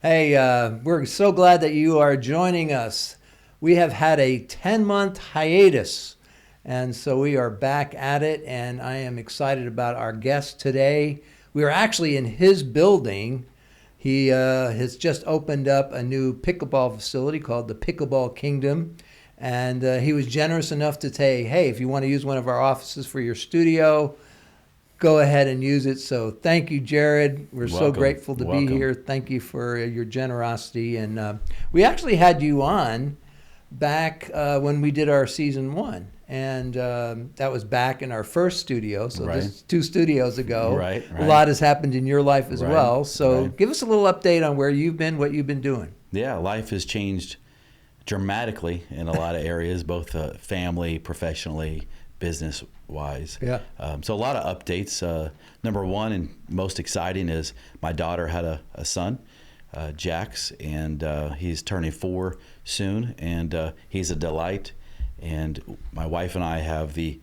Hey, we're so glad that you are joining us. We have had a 10-month hiatus, and so we are back at it, and I am excited about our guest today. We are actually in his building. He has just opened up a new pickleball facility called the Pickleball Kingdom, and he was generous enough to say, hey, if you want to use one of our offices for your studio, go ahead and use it. So thank you, Jared. We're so grateful to be here. Thank you for your generosity. And we actually had you on back when we did our season 1. And that was back in our first studio. So this is 2 studios ago. Right. A lot has happened in your life as well. So give us a little update on where you've been, what you've been doing. Yeah, life has changed dramatically in a lot of areas, both family, professionally, business-wise. Yeah. So a lot of updates. Number one and most exciting is my daughter had a son, Jax, and he's turning 4 soon, and he's a delight. And my wife and I have the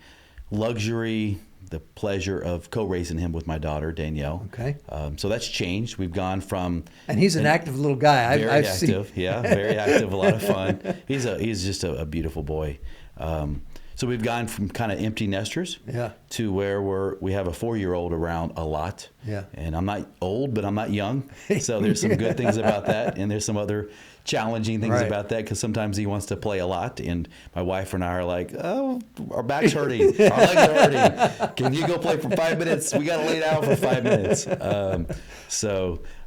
luxury, the pleasure of co-raising him with my daughter, Danielle. Okay. So that's changed. We've gone from... And he's an active little guy. Very active, yeah, very active, a lot of fun. He's just a beautiful boy. So we've gone from kind of empty nesters to where we have a 4-year-old around a lot. Yeah. And I'm not old, but I'm not young. So there's some good things about that. And there's some other challenging things about that, because sometimes he wants to play a lot. And my wife and I are like, oh, our back's hurting. Our legs are hurting. Can you go play for 5 minutes? We got to lay down for 5 minutes.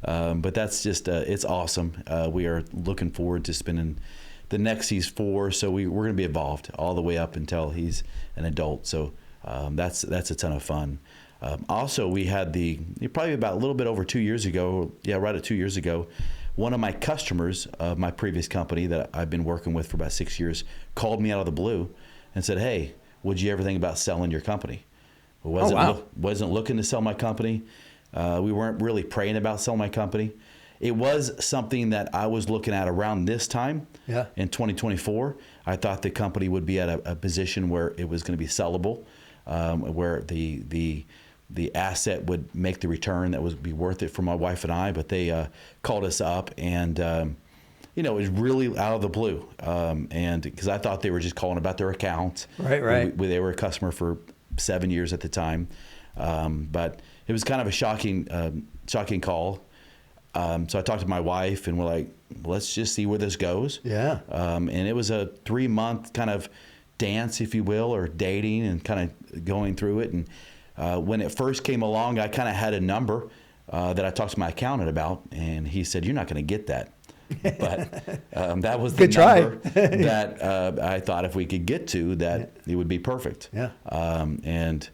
But that's just, it's awesome. We are looking forward to spending the next, he's 4, so we're going to be involved all the way up until he's an adult. So that's a ton of fun. Also, we had probably about a little bit over 2 years ago, right at 2 years ago, one of my customers of my previous company that I've been working with for about 6 years called me out of the blue and said, hey, would you ever think about selling your company? Wasn't looking to sell my company. We weren't really praying about selling my company. It was something that I was looking at around this time in 2024. I thought the company would be at a position where it was going to be sellable, where the asset would make the return that would be worth it for my wife and I. But they called us up, and it was really out of the blue, and because I thought they were just calling about their account. Right. They were a customer for 7 years at the time, but it was kind of a shocking call. So I talked to my wife, and we're like, let's just see where this goes. Yeah. And it was a 3-month kind of dance, if you will, or dating and kind of going through it. And when it first came along, I kind of had a number that I talked to my accountant about, and he said, you're not going to get that. But that was the number that I thought if we could get to, that it would be perfect. Yeah. And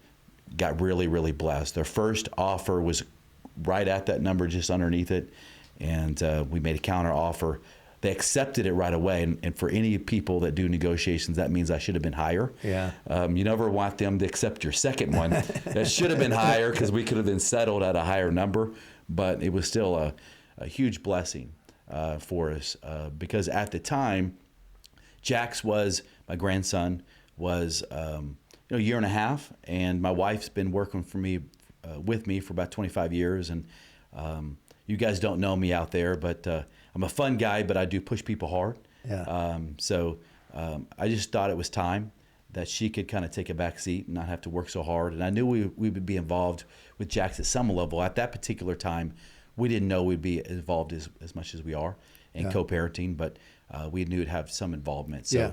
got really, really blessed. Their first offer was right at that number, just underneath it, and we made a counter offer. They accepted it right away, and for any people that do negotiations, that means I should have been higher. Yeah. You never want them to accept your second one. That should have been higher, because we could have been settled at a higher number, but it was still a huge blessing for us, because at the time, Jax was, my grandson, was a year and a half, and my wife's been working with me for about 25 years. And you guys don't know me out there, but I'm a fun guy, but I do push people hard. Yeah. So I just thought it was time that she could kind of take a back seat and not have to work so hard. And I knew we would be involved with Jax at some level. At that particular time, we didn't know we'd be involved as much as we are in co-parenting, but we knew it'd have some involvement. So,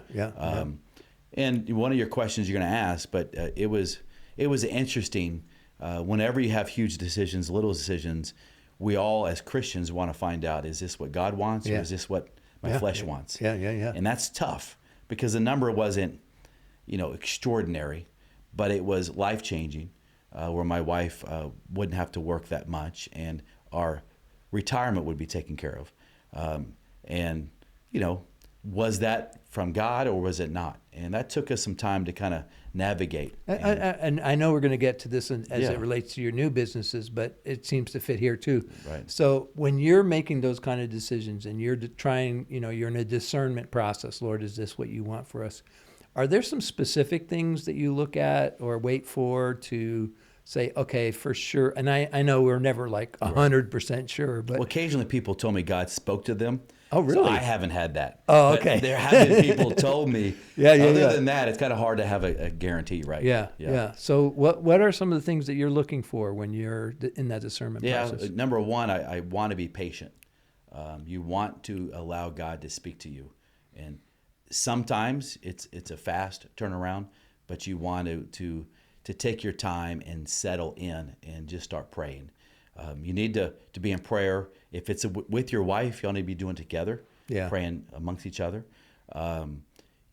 and one of your questions you're going to ask, but it was interesting. Whenever you have huge decisions, little decisions, we all as Christians want to find out, is this what God wants, or is this what my flesh wants? Yeah. And that's tough, because the number wasn't, extraordinary, but it was life-changing, where my wife wouldn't have to work that much, and our retirement would be taken care of. And, was that from God or was it not? And that took us some time to kind of navigate. And I know we're going to get to this as it relates to your new businesses, but it seems to fit here too. Right. So when you're making those kind of decisions and you're trying, you're in a discernment process, Lord, is this what you want for us? Are there some specific things that you look at or wait for to say, okay, for sure. And I know we're never like 100% sure, but Well, occasionally people told me God spoke to them. Oh, really? So I haven't had that. Oh, But okay. there have been people told me. Yeah, yeah, Other yeah. than that, it's kind of hard to have a guarantee, right? Yeah. So what are some of the things that you're looking for when you're in that discernment process? Number one, I want to be patient. You want to allow God to speak to you, and sometimes it's a fast turnaround, but you want to take your time and settle in and just start praying. You need to be in prayer. If it's with your wife, you all need to be doing it together, praying amongst each other.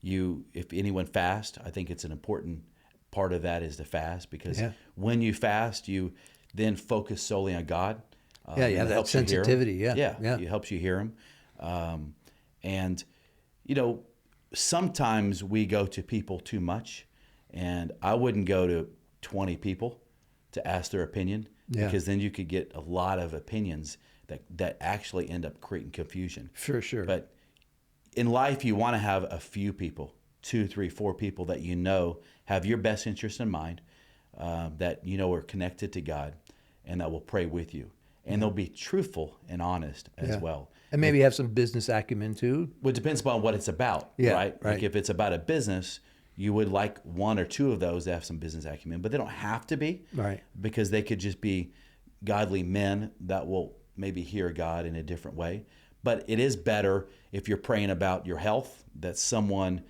If anyone fasts, I think it's an important part of that is to fast, because when you fast, you then focus solely on God. You have that sensitivity. It helps you hear Him. And, sometimes we go to people too much, and I wouldn't go to 20 people to ask their opinion, because then you could get a lot of opinions that actually end up creating confusion. Sure. But in life, you want to have a few people, 2, 3, 4 people that have your best interest in mind, that are connected to God, and that will pray with you. And they'll be truthful and honest as well. And maybe have some business acumen too. Well, it depends upon what it's about, right? Like if it's about a business, you would like 1 or 2 of those to have some business acumen, but they don't have to be, right? Because they could just be godly men that will maybe hear God in a different way. But it is better if you're praying about your health, that someone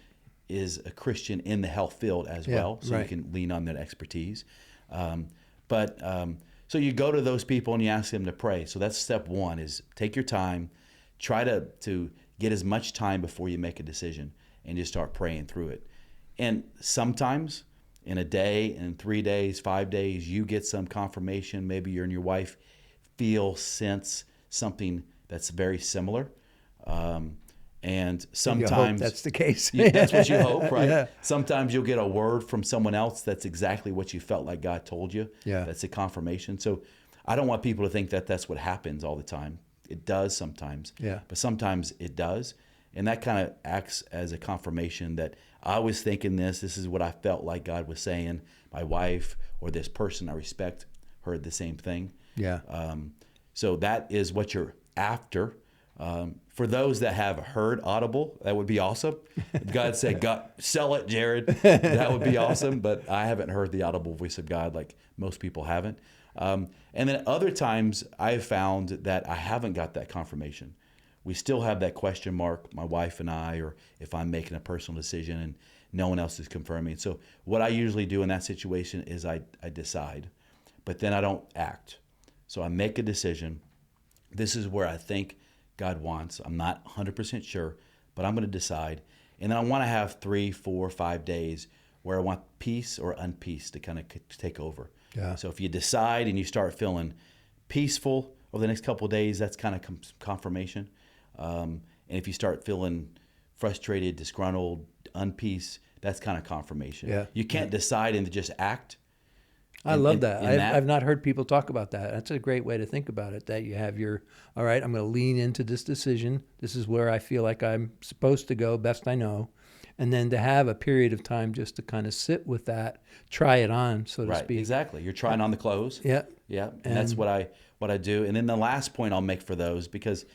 is a Christian in the health field as well, so you can lean on that expertise. So you go to those people and you ask them to pray. So that's step 1, is take your time, try to get as much time before you make a decision, and just start praying through it. And sometimes in a day, in 3 days, 5 days, you get some confirmation. Maybe you and your wife sense something that's very similar. And sometimes you hope that's the case. That's what you hope, right? Yeah. Sometimes you'll get a word from someone else that's exactly what you felt like God told you. Yeah. That's a confirmation. So I don't want people to think that that's what happens all the time. It does sometimes. Yeah. But sometimes it does. And that kind of acts as a confirmation that I was thinking this is what I felt like God was saying. My wife or this person I respect heard the same thing. Yeah. So that is what you're after. For those that have heard Audible, that would be awesome. If God said, "God, sell it, Jared," that would be awesome. But I haven't heard the audible voice of God like most people haven't. And then other times I've found that I haven't got that confirmation. We still have that question mark, my wife and I, or if I'm making a personal decision and no one else is confirming. So what I usually do in that situation is I decide, but then I don't act. So I make a decision. This is where I think God wants. I'm not 100% sure, but I'm going to decide. And then I want to have 3, 4, 5 days where I want peace or unpeace to kind of take over. Yeah. So if you decide and you start feeling peaceful over the next couple of days, that's kind of confirmation. And if you start feeling frustrated, disgruntled, unpeace, that's kind of confirmation. Yeah. You can't decide and just act. I love that. I've not heard people talk about that. That's a great way to think about it, that you have all right, I'm going to lean into this decision. This is where I feel like I'm supposed to go, best I know. And then to have a period of time just to kind of sit with that, try it on, so to speak. Exactly. You're trying on the clothes. Yeah. Yeah. And that's what I do. And then the last point I'll make for those, because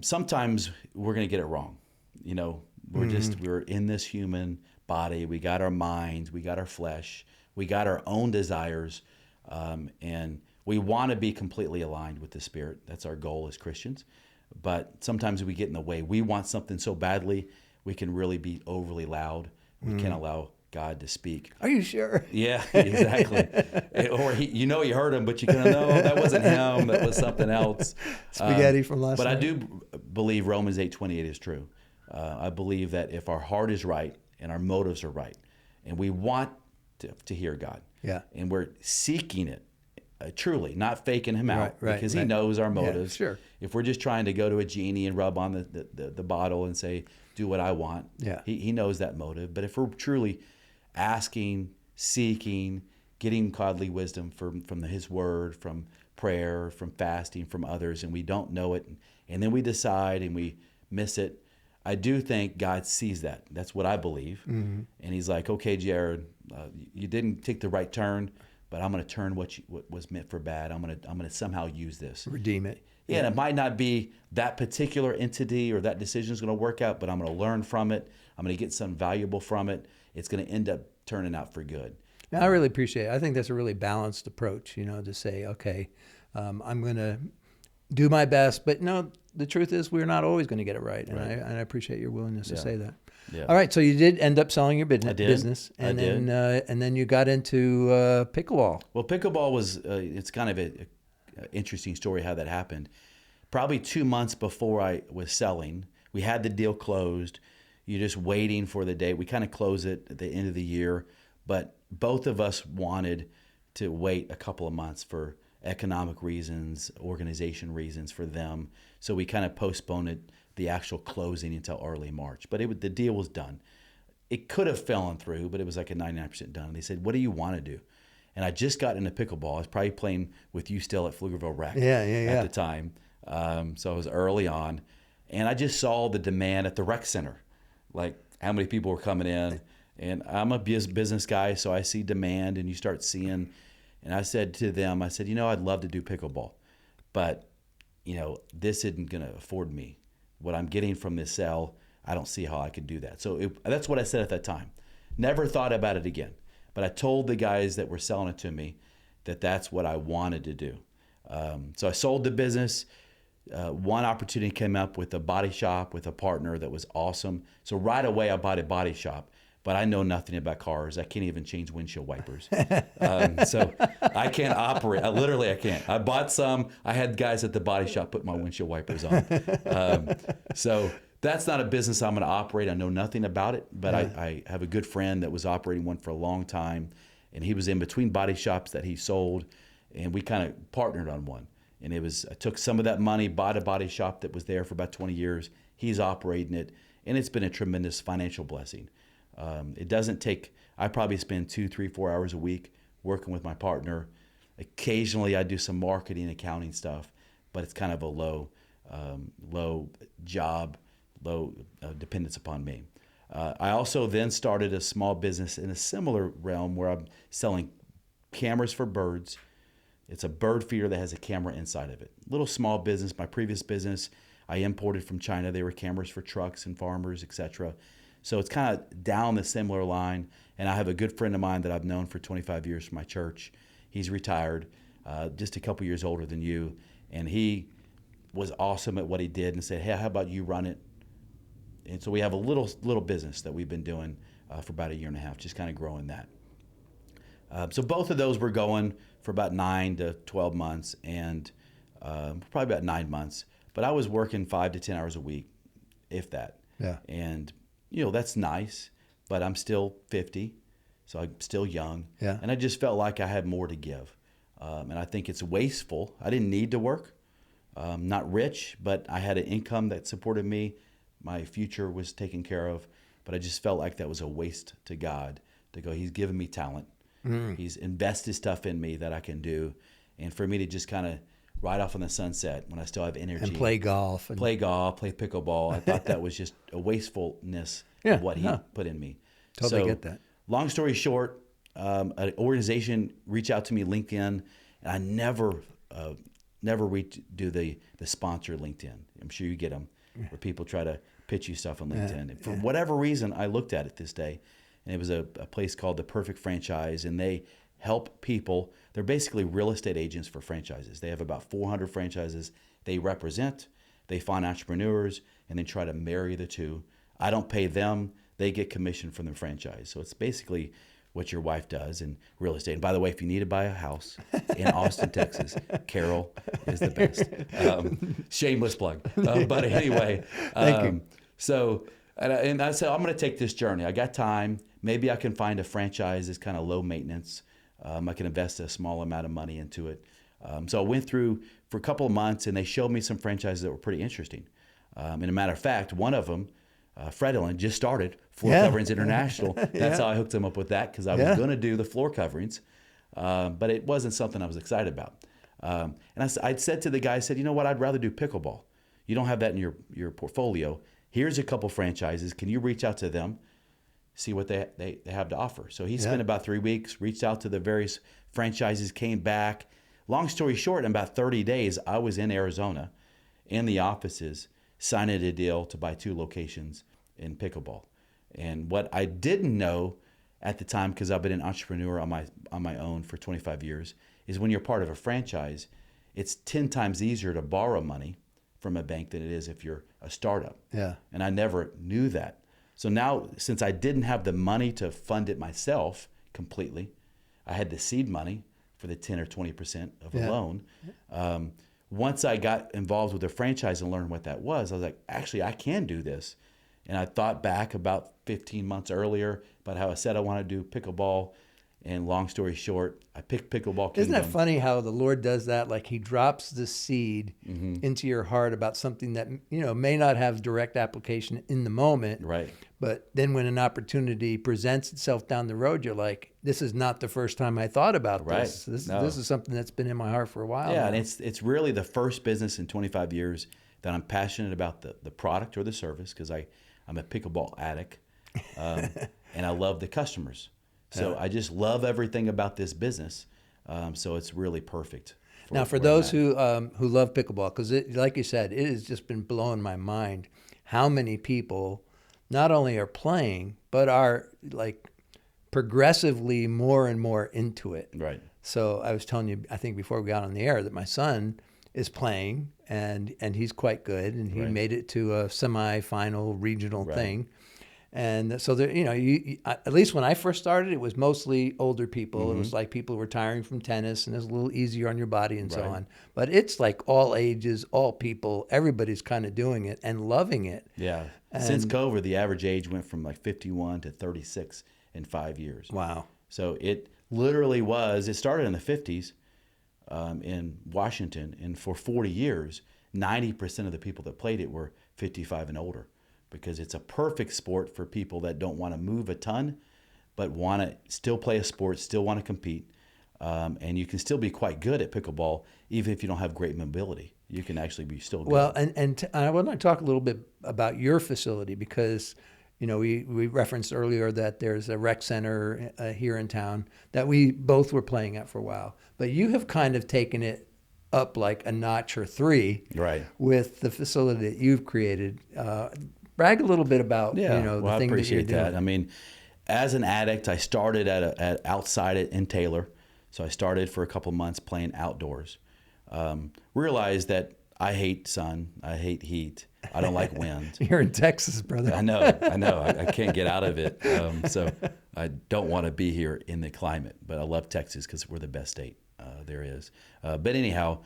sometimes we're going to get it wrong. We're in this human body. We got our minds, we got our flesh, we got our own desires, and we want to be completely aligned with the Spirit. That's our goal as Christians. But sometimes we get in the way. We want something so badly, we can really be overly loud. We can't allow God to speak. Are you sure? Yeah, exactly. Or you heard him, but you kind of know that wasn't him. That was something else. Spaghetti from last night. But I do believe Romans 8:28 is true. I believe that if our heart is right and our motives are right, and we want to hear God, and we're seeking it truly, not faking Him out, because He knows our motives. Yeah, sure. If we're just trying to go to a genie and rub on the bottle and say, "Do what I want," He knows that motive. But if we're truly asking, seeking, getting godly wisdom from His Word, from prayer, from fasting, from others, and we don't know it, and then we decide and we miss it, I do think God sees that. That's what I believe. Mm-hmm. And He's like, "Okay, Jared, you didn't take the right turn, but I'm going to turn what was meant for bad. I'm going to somehow use this. Redeem it. Yeah, and it might not be that particular entity or that decision is going to work out, but I'm going to learn from it. I'm going to get something valuable from it. It's going to end up turning out for good. Now, I really appreciate it. I think that's a really balanced approach, to say, okay, I'm going to do my best, but no, the truth is we're not always going to get it right. And I appreciate your willingness to say that. Yeah. All right. So you did end up selling your I did. business, and then you got into pickleball. Well, pickleball was it's kind of a interesting story how that happened. Probably 2 months before I was selling, we had the deal closed. You're just waiting for the date. We kind of close it at the end of the year, but both of us wanted to wait a couple of months for economic reasons, organization reasons for them. So we kind of postponed the actual closing until early March. But the deal was done. It could have fallen through, but it was like a 99% done. They said, "What do you want to do?" And I just got into pickleball. I was probably playing with you still at Pflugerville Rec at the time. So I was early on. And I just saw the demand at the rec center, like how many people were coming in. And I'm a business guy, so I see demand, and you start seeing. And I said to them, I'd love to do pickleball, but, this isn't going to afford me. What I'm getting from this sale, I don't see how I could do that. So that's what I said at that time. Never thought about it again. But I told the guys that were selling it to me that that's what I wanted to do. So I sold the business. One opportunity came up with a body shop with a partner that was awesome. So right away I bought a body shop, but I know nothing about cars. I can't even change windshield wipers. So I can't operate. I can't. I bought some. I had guys at the body shop put my windshield wipers on. So that's not a business I'm going to operate. I know nothing about it, but I have a good friend that was operating one for a long time, and he was in between body shops that he sold, and we kind of partnered on one. And I took some of that money, bought a body shop that was there for about 20 years. He's operating it, and it's been a tremendous financial blessing. It doesn't take, I probably spend 2, 3, 4 hours a week working with my partner. Occasionally I do some marketing, accounting stuff, but it's kind of a low job, low dependence upon me. I also then started a small business in a similar realm where I'm selling cameras for birds. It's a bird feeder that has a camera inside of it. Little small business. My previous business, I imported from China. They were cameras for trucks and farmers, etc. So it's kind of down the similar line. And I have a good friend of mine that I've known for 25 years from my church. He's retired, just a couple years older than you. And he was awesome at what he did and said, "Hey, how about you run it?" And so we have a little business that we've been doing for about a year and a half, just kind of growing that. So both of those were going for about 9 to 12 months and probably about 9 months. But I was working 5 to 10 hours a week, if that. Yeah. And, that's nice, but I'm still 50, so I'm still young. Yeah. And I just felt like I had more to give. And I think it's wasteful. I didn't need to work. Not rich, but I had an income that supported me. My future was taken care of. But I just felt like that was a waste to God to go, He's given me talent. He's invested stuff in me that I can do. And for me to just kind of ride off on the sunset when I still have energy. And play golf. Play pickleball. I thought that was just a wastefulness of what He put in me. Totally get that. Long story short, an organization reached out to me, LinkedIn, and I never do the sponsor LinkedIn. I'm sure you get them, where people try to pitch you stuff on LinkedIn. And for whatever reason, I looked at it this day, and it was a place called The Perfect Franchise, and they help people. They're basically real estate agents for franchises. They have about 400 franchises they represent. They find entrepreneurs and then try to marry the two. I don't pay them. They get commission from the franchise. So it's basically what your wife does in real estate. And by the way, if you need to buy a house in Austin, Texas, Carol is the best. Shameless plug. But anyway, Thank you. So, and I said, I'm going to take this journey. I got time. Maybe I can find a franchise that's kind of low maintenance. I can invest a small amount of money into it. So I went through for a couple of months, and they showed me some franchises that were pretty interesting. And a matter of fact, one of them, Fredolin, just started Floor Coverings International. That's how I hooked him up with that, because I was going to do the floor coverings, but it wasn't something I was excited about. And I'd said to the guy, I said, you know what, I'd rather do pickleball. You don't have that in your portfolio. Here's a couple franchises. Can you reach out to them, see what they have to offer? So he spent about 3 weeks, reached out to the various franchises came back. Long story short, in about 30 days, I was in Arizona in the offices signing a deal to buy 2 locations in pickleball. And what I didn't know at the time, because I've been an entrepreneur on my own for 25 years, is when you're part of a franchise, it's 10 times easier to borrow money from a bank than it is if you're a startup. Yeah. And I never knew that. So now, since I didn't have the money to fund it myself completely, I had the seed money for the 10 or 20% of a loan. Once I got involved with the franchise and learned what that was, I was like, actually, I can do this. And I thought back about 15 months earlier about how I said I wanted to do pickleball. And long story short, I picked Pickleball Kingdom. Isn't that funny how the Lord does that? Like he drops the seed into your heart about something that, may not have direct application in the moment. Right. But then when an opportunity presents itself down the road, you're like, this is not the first time I thought about this. This is something that's been in my heart for a while. Yeah, now. and it's really the first business in 25 years that I'm passionate about the product or the service, because I'm a pickleball addict, and I love the customers. So I just love everything about this business. So it's really perfect. Now, for those who love pickleball, because like you said, it has just been blowing my mind how many people not only are playing, but are like progressively more and more into it. Right. So I was telling you, I think before we got on the air, that my son is playing and he's quite good, and he made it to a semi-final regional thing. And so there, at least when I first started, it was mostly older people. It was like people who were retiring from tennis, and it was a little easier on your body and so on. But it's like all ages, all people, everybody's kind of doing it and loving it. Yeah. Since COVID, the average age went from like 51 to 36 in 5 years. Wow. So it literally it started in the 50s in Washington, and for 40 years, 90% of the people that played it were 55 and older, because it's a perfect sport for people that don't want to move a ton, but want to still play a sport, still want to compete. And you can still be quite good at pickleball, even if you don't have great mobility. You can actually be still good. Well, and I want to talk a little bit about your facility, because, we referenced earlier that there's a rec center here in town that we both were playing at for a while. But you have kind of taken it up like a notch or 3 with the facility that you've created. Brag a little bit about the thing that you're doing. I appreciate that. I mean, as an addict, I started at outside in Taylor. So I started for a couple months playing outdoors. Realized that I hate sun, I hate heat, I don't like wind. You're in Texas, brother. I know. I can't get out of it. So I don't want to be here in the climate, but I love Texas because we're the best state there is. But anyhow,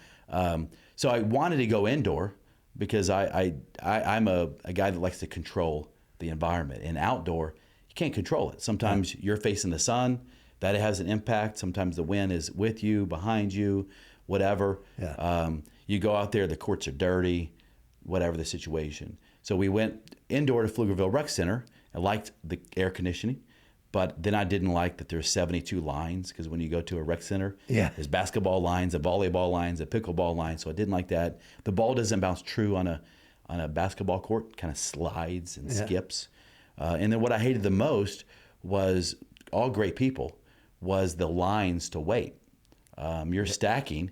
so I wanted to go indoor, because I'm a guy that likes to control the environment. And outdoor, you can't control it. Sometimes you're facing the sun, that has an impact. Sometimes the wind is with you, behind you, whatever. Yeah. You go out there, the courts are dirty, whatever the situation. So we went indoor to Pflugerville Rec Center. I liked the air conditioning, but then I didn't like that there's 72 lines, because when you go to a rec center, there's basketball lines, a volleyball lines, a pickleball line. So I didn't like that. The ball doesn't bounce true on a basketball court, kind of slides and skips. And then what I hated the most was, all great people, was the lines to wait. You're stacking.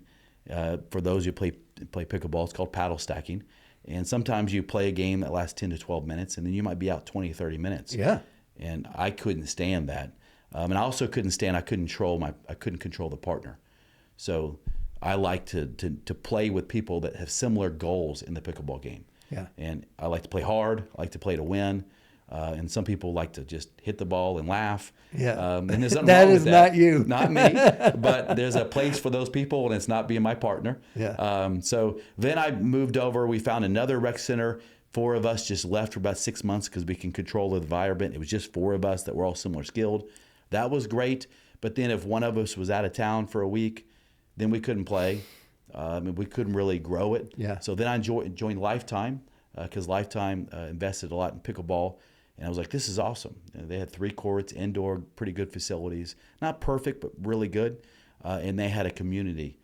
For those who play pickleball, it's called paddle stacking. And sometimes you play a game that lasts 10 to 12 minutes, and then you might be out 20, 30 minutes. Yeah. And I couldn't stand that. And I also couldn't stand, I couldn't control the partner. So I like to play with people that have similar goals in the pickleball game. Yeah. And I like to play hard. I like to play to win. And some people like to just hit the ball and laugh. Yeah. And there's nothing that wrong is with that. not you. Not me. But there's a place for those people, and it's not being my partner. Yeah. So then I moved over. We found another rec center. 4 of us just left for about 6 months because we can control the environment. It was just 4 of us that were all similar skilled. That was great. But then if one of us was out of town for a week, then we couldn't play. And we couldn't really grow it. Yeah. So then I joined Lifetime, because Lifetime invested a lot in pickleball. And I was like, this is awesome. And they had 3 courts, indoor, pretty good facilities. Not perfect, but really good. And they had a community.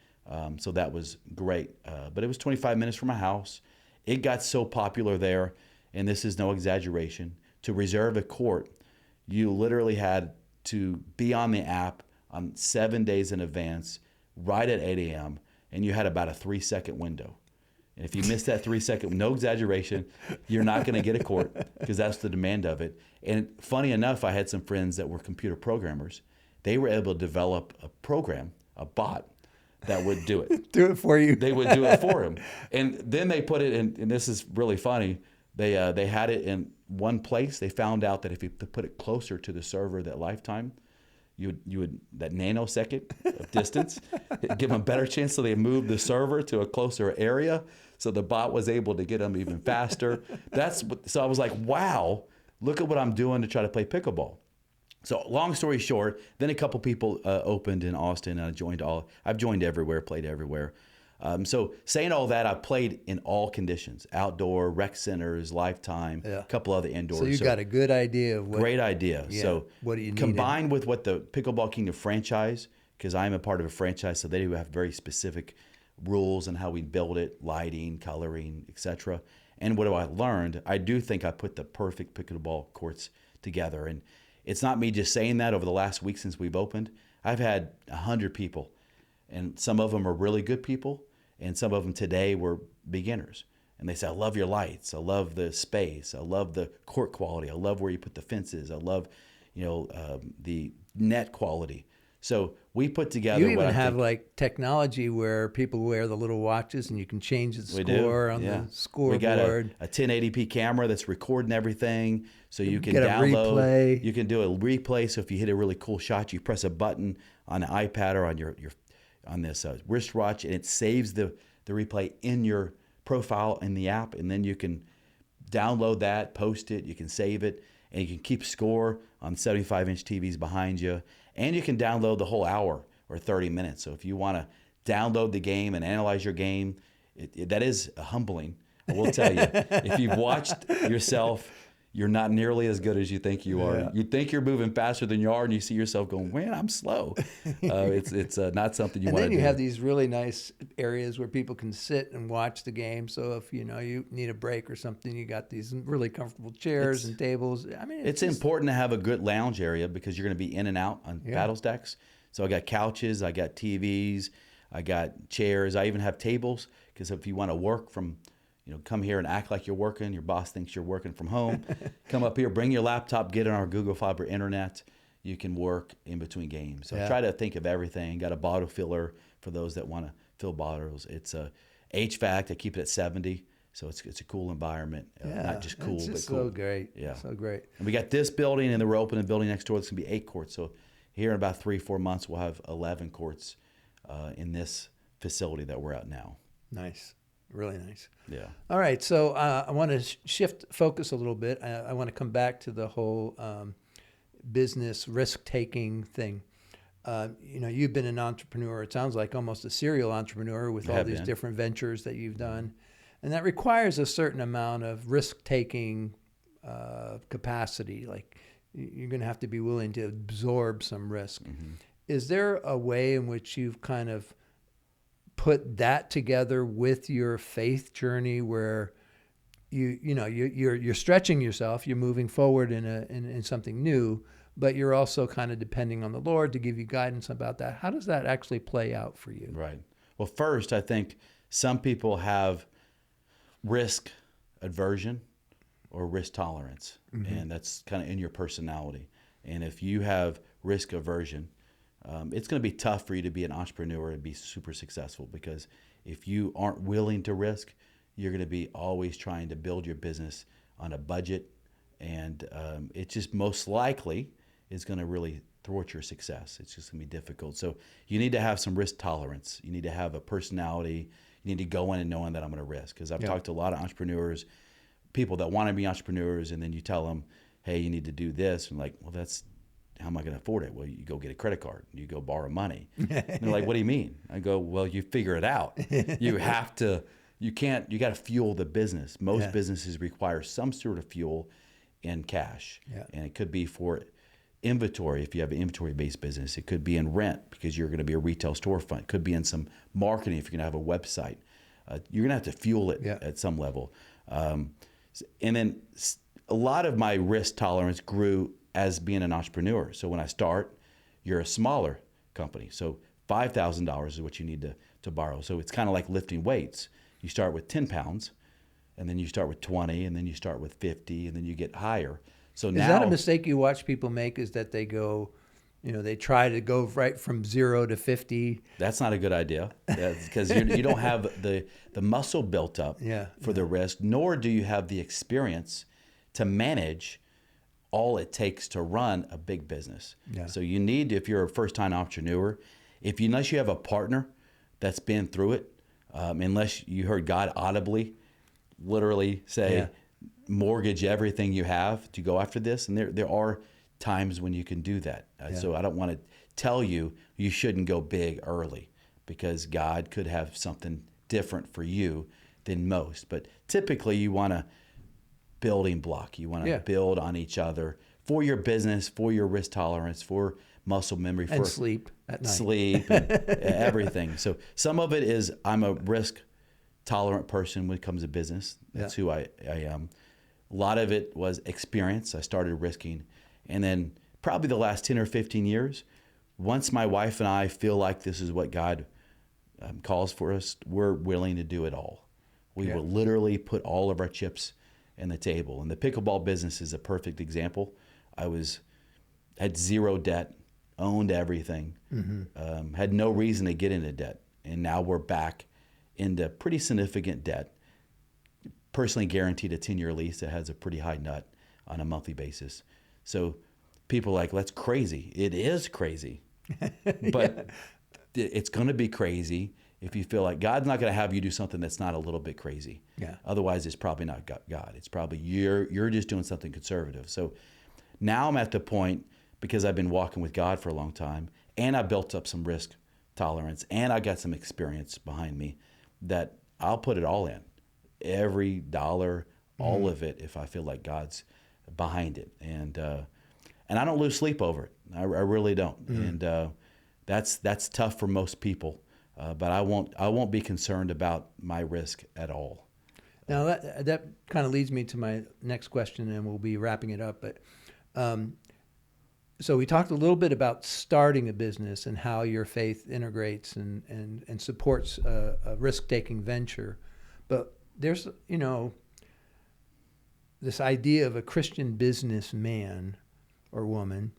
So that was great. But it was 25 minutes from my house. It got so popular there, and this is no exaggeration, to reserve a court, you literally had to be on the app on 7 days in advance, right at 8 a.m., and you had about a 3-second window. And if you miss that 3-second, no exaggeration, you're not going to get a court because that's the demand of it. And funny enough, I had some friends that were computer programmers. They were able to develop a program, a bot, that would do it. Do it for you. They would do it for him. And then they put it in, and this is really funny, they had it in one place. They found out that if you put it closer to the server that lifetime, you would that nanosecond of distance, give them a better chance. So they moved the server to a closer area, so the bot was able to get them even faster. So I was like, wow, look at what I'm doing to try to play pickleball. So long story short, then a couple people opened in Austin, and I've joined everywhere, played everywhere. So saying all that, I've played in all conditions: outdoor, rec centers, Lifetime, a couple other indoors. So you got a good idea of what. Great idea. Yeah, so what do you need? Combined with what the Pickleball Kingdom franchise, because I'm a part of a franchise, so they do have very specific rules on how we build it, lighting, coloring, etc. And what I learned, I do think I put the perfect pickleball courts together. And it's not me just saying that. Over the last week since we've opened, I've had 100 people, and some of them are really good people, and some of them today were beginners. And they say, I love your lights. I love the space. I love the court quality. I love where you put the fences. I love, the net quality. So we put together. You even have like technology where people wear the little watches and you can change the score on the scoreboard. We got a 1080p camera that's recording everything, so you can get download. A replay. You can do a replay. So if you hit a really cool shot, you press a button on an iPad or on your on this wristwatch, and it saves the replay in your profile in the app, and then you can download that, post it, you can save it, and you can keep score on 75-inch TVs behind you, and you can download the whole hour or 30 minutes. So if you want to download the game and analyze your game, that is humbling. I will tell you, if you've watched yourself, you're not nearly as good as you think you are. Yeah. You think you're moving faster than you are, and you see yourself going, man, I'm slow. It's not something you want to do. And then you have these really nice areas where people can sit and watch the game. So if you need a break or something, you got these really comfortable chairs and tables. I mean, it's important to have a good lounge area because you're going to be in and out on paddle stacks. So I got couches, I got TVs, I got chairs. I even have tables because if you want to work from come here and act like you're working. Your boss thinks you're working from home. Come up here, bring your laptop, get on our Google Fiber internet. You can work in between games. So I try to think of everything. Got a bottle filler for those that want to fill bottles. It's a HVAC. I keep it at 70, so it's a cool environment. Not just cool, but cool. So great. Yeah, so great. And we got this building, and then we're opening a building next door. It's gonna be 8 courts. So here in about 3-4 months, we'll have 11 courts in this facility that we're at now. Nice. Really nice. Yeah. All right. So I want to shift focus a little bit. I want to come back to the whole business risk-taking thing. You've been an entrepreneur. It sounds like almost a serial entrepreneur with all these different ventures that you've done. And that requires a certain amount of risk-taking capacity. Like you're going to have to be willing to absorb some risk. Mm-hmm. Is there a way in which you've kind of put that together with your faith journey where you're stretching yourself, you're moving forward in something new, but you're also kind of depending on the Lord to give you guidance about that? How does that actually play out for you? Right. Well, first, I think some people have risk aversion or risk tolerance, mm-hmm. and that's kind of in your personality. And if you have risk aversion, it's going to be tough for you to be an entrepreneur and be super successful, because if you aren't willing to risk, you're going to be always trying to build your business on a budget, and it just most likely is going to really thwart your success. It's just going to be difficult. So you need to have some risk tolerance. You need to have a personality. You need to go in and knowing that I'm going to risk, because I've talked to a lot of entrepreneurs, people that want to be entrepreneurs, and then you tell them, hey, you need to do this, and like, well, how am I going to afford it? Well, you go get a credit card. You go borrow money. And they're like, what do you mean? I go, well, you figure it out. You got to fuel the business. Most businesses require some sort of fuel in cash. Yeah. And it could be for inventory if you have an inventory-based business. It could be in rent because you're going to be a retail storefront. It could be in some marketing if you're going to have a website. You're going to have to fuel it at some level. And then a lot of my risk tolerance grew as being an entrepreneur. So when I start, you're a smaller company. So $5,000 is what you need to borrow. So it's kind of like lifting weights. You start with 10 pounds, and then you start with 20, and then you start with 50, and then you get higher. So now, is that a mistake you watch people make? Is that they go, they try to go right from 0 to 50? That's not a good idea, because you don't have the muscle built up for the risk, nor do you have the experience to manage all it takes to run a big business. Yeah. So you need, if you're a first-time entrepreneur, unless you have a partner that's been through it, unless you heard God audibly, literally say, mortgage everything you have to go after this, and there are times when you can do that. So I don't want to tell you shouldn't go big early, because God could have something different for you than most. But typically you want to building block. You want to build on each other for your business, for your risk tolerance, for muscle memory, and for sleep at night. Sleep and everything. So some of it is I'm a risk tolerant person when it comes to business. That's who I am. A lot of it was experience. I started risking. And then probably the last 10 or 15 years, once my wife and I feel like this is what God calls for us, we're willing to do it all. We will literally put all of our chips in the table. And the pickleball business is a perfect example. I had zero debt, owned everything, had no reason to get into debt. And now we're back into pretty significant debt. Personally guaranteed a 10-year lease that has a pretty high nut on a monthly basis. So people are like, that's crazy. It is crazy. But it's going to be crazy if you feel like God's not going to have you do something that's not a little bit crazy. Yeah. Otherwise, it's probably not God. It's probably you're just doing something conservative. So now I'm at the point, because I've been walking with God for a long time, and I built up some risk tolerance, and I got some experience behind me, that I'll put it all in. Every dollar, all of it, if I feel like God's behind it. And I don't lose sleep over it. I really don't. And that's tough for most people. But I won't be concerned about my risk at all. Now that kind of leads me to my next question, and we'll be wrapping it up. But so we talked a little bit about starting a business and how your faith integrates and supports a risk-taking venture. But there's, this idea of a Christian businessman or woman.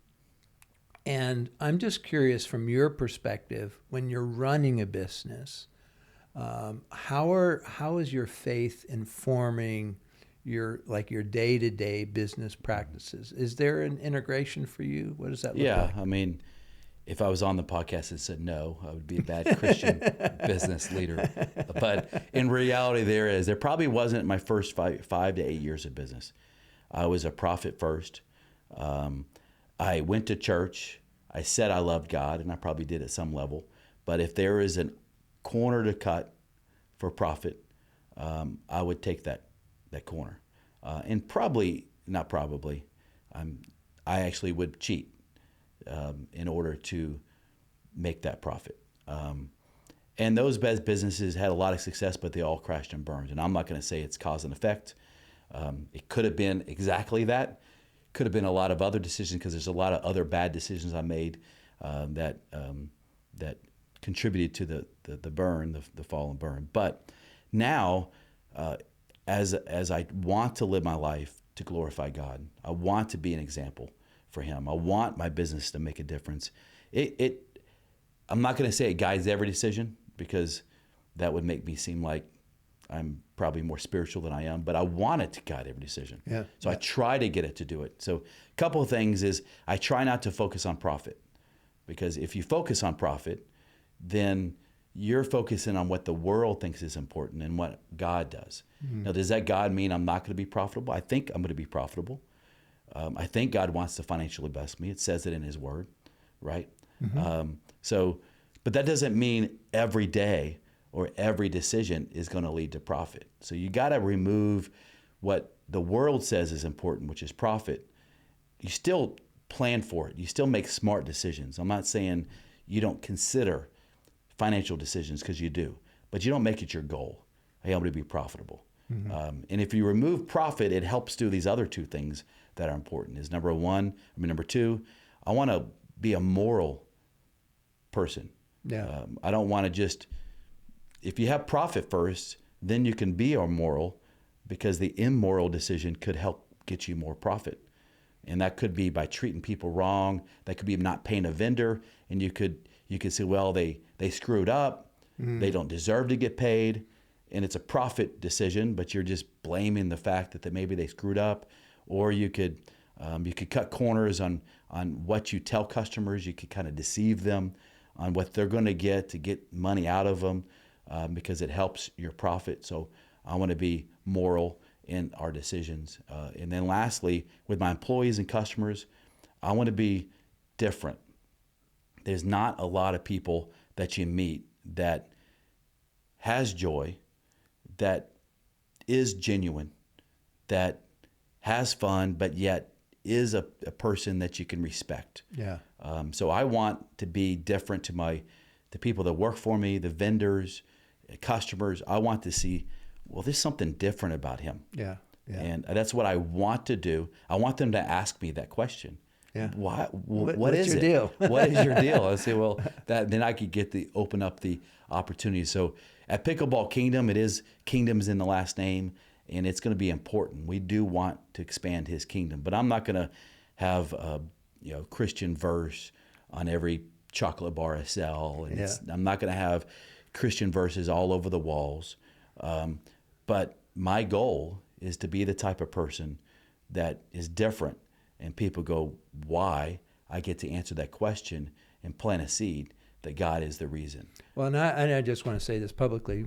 And I'm just curious, from your perspective, when you're running a business, how is your faith informing your day-to-day business practices? Is there an integration for you? What does that look like? Yeah, I mean, if I was on the podcast and said no, I would be a bad Christian business leader. But in reality, there probably wasn't my first 5 to 8 years of business. I was a prophet first. I went to church. I said I loved God, and I probably did at some level. But if there is a corner to cut for profit, I would take that corner. And I actually would cheat in order to make that profit. And those businesses had a lot of success, but they all crashed and burned. And I'm not going to say it's cause and effect. It could have been exactly that. Could have been a lot of other decisions, because there's a lot of other bad decisions I made that contributed to the burn, the fall and burn. But now, as I want to live my life to glorify God, I want to be an example for Him. I want my business to make a difference. I'm not going to say it guides every decision, because that would make me seem like I'm probably more spiritual than I am, but I want it to guide every decision. Yeah. So I try to get it to do it. So a couple of things is I try not to focus on profit, because if you focus on profit, then you're focusing on what the world thinks is important and what God does. Now, does that God mean I'm not going to be profitable? I think I'm going to be profitable. I think God wants to financially bless me. It says it in His Word, right? But that doesn't mean every day or every decision is going to lead to profit. So you got to remove what the world says is important, which is profit. You still plan for it. You still make smart decisions. I'm not saying you don't consider financial decisions, because you do, but you don't make it your goal. Hey, I'm going to be profitable. And if you remove profit, it helps do these other two things that are important. Number two, I want to be a moral person. Yeah. I don't want to just, if you have profit first, then you can be immoral, because the immoral decision could help get you more profit. And that could be by treating people wrong. That could be not paying a vendor. And you could say, well, they screwed up. They don't deserve to get paid. And it's a profit decision, but you're just blaming the fact that maybe they screwed up. Or you could cut corners on what you tell customers. You could kind of deceive them on what they're going to get money out of them, because it helps your profit. So I want to be moral in our decisions. And then lastly, with my employees and customers, I want to be different. There's not a lot of people that you meet that has joy, that is genuine, that has fun, but yet is a person that you can respect. Yeah. So I want to be different to the people that work for me, the vendors, customers. I want to see, well, there's something different about him. Yeah. Yeah. And that's what I want to do. I want them to ask me that question. Yeah. Why? What is your it? Deal? What is your deal? I say, well, then I could open up the opportunity. So at Pickleball Kingdom, Kingdom's in the last name, and it's going to be important. We do want to expand His kingdom, but I'm not going to have a Christian verse on every chocolate bar I sell, and I'm not going to have Christian verses all over the walls. But my goal is to be the type of person that is different, and people go, why? I get to answer that question and plant a seed that God is the reason. Well, and I just want to say this publicly.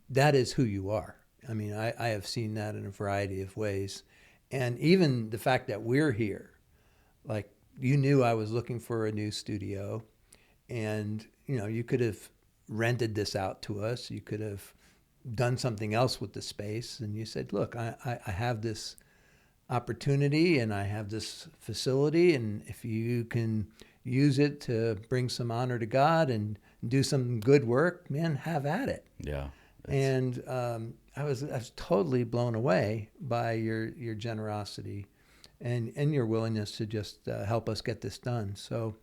That is who you are. I mean, I have seen that in a variety of ways. And even the fact that we're here, like, you knew I was looking for a new studio, and, you could have rented this out to us. You could have done something else with the space. And you said, look, I have this opportunity and I have this facility, and if you can use it to bring some honor to God and do some good work, man, have at it. Yeah. And I was totally blown away by your generosity and your willingness to just help us get this done. So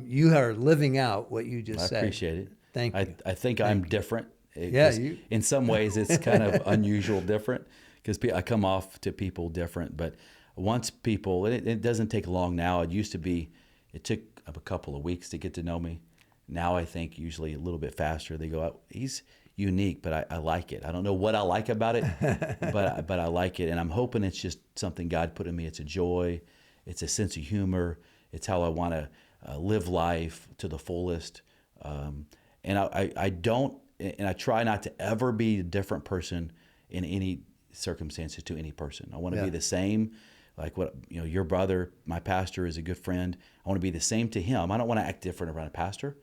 you are living out what you just said. I appreciate it. Thank you. I think I'm different. In some ways it's kind of unusual different, because I come off to people different. But once people, it doesn't take long now. It took a couple of weeks to get to know me. Now I think usually a little bit faster. They go, he's unique, but I like it. I don't know what I like about it, but I like it. And I'm hoping it's just something God put in me. It's a joy. It's a sense of humor. It's how I want to live life to the fullest. And I try not to ever be a different person in any circumstances to any person. I want to be the same. Like your brother, my pastor, is a good friend. I want to be the same to him. I don't want to act different around a pastor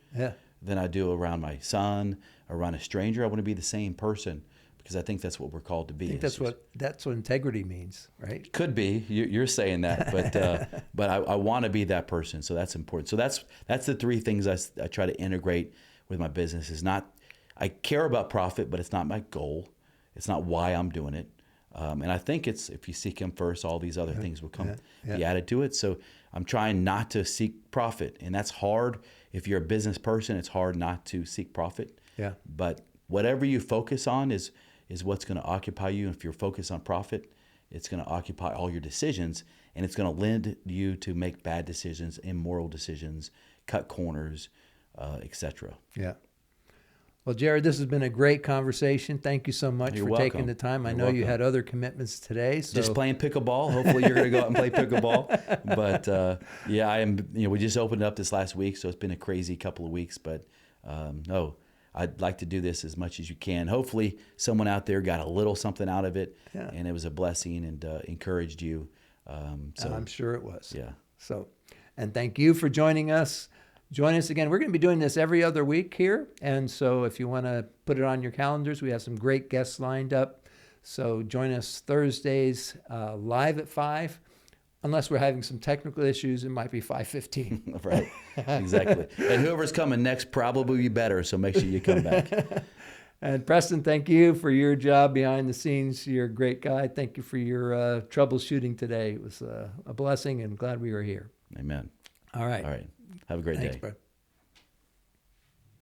than I do around my son, around a stranger. I want to be the same person, because I think that's what we're called to be. I think that's what integrity means, right? Could be. You're saying that, but I want to be that person. So that's important. So that's the three things I try to integrate with my business. Is not, I care about profit, but it's not my goal. It's not why I'm doing it. And I think it's, if you seek Him first, all these other things will be added to it. So I'm trying not to seek profit, and that's hard. If you're a business person, it's hard not to seek profit. Yeah. But whatever you focus on is what's going to occupy you. And if you're focused on profit, it's going to occupy all your decisions, and it's going to lend you to make bad decisions, immoral decisions, cut corners, etc. Yeah. Well, Jared, this has been a great conversation. Thank you so much for taking the time. I know you had other commitments today. So. Just playing pickleball. Hopefully you're going to go out and play pickleball. But I am. We just opened up this last week, so it's been a crazy couple of weeks. But I'd like to do this as much as you can. Hopefully someone out there got a little something out of it, and it was a blessing and encouraged you. So I'm sure it was. Yeah. So, and thank you for joining us. Join us again. We're going to be doing this every other week here. And so if you want to put it on your calendars, we have some great guests lined up. So join us Thursdays live at 5. Unless we're having some technical issues, it might be 5:15. Right. Exactly. And whoever's coming next probably be better. So make sure you come back. And Preston, thank you for your job behind the scenes. You're a great guy. Thank you for your troubleshooting today. It was a blessing, and glad we were here. Amen. All right. All right. Have a great Thanks, day. bro.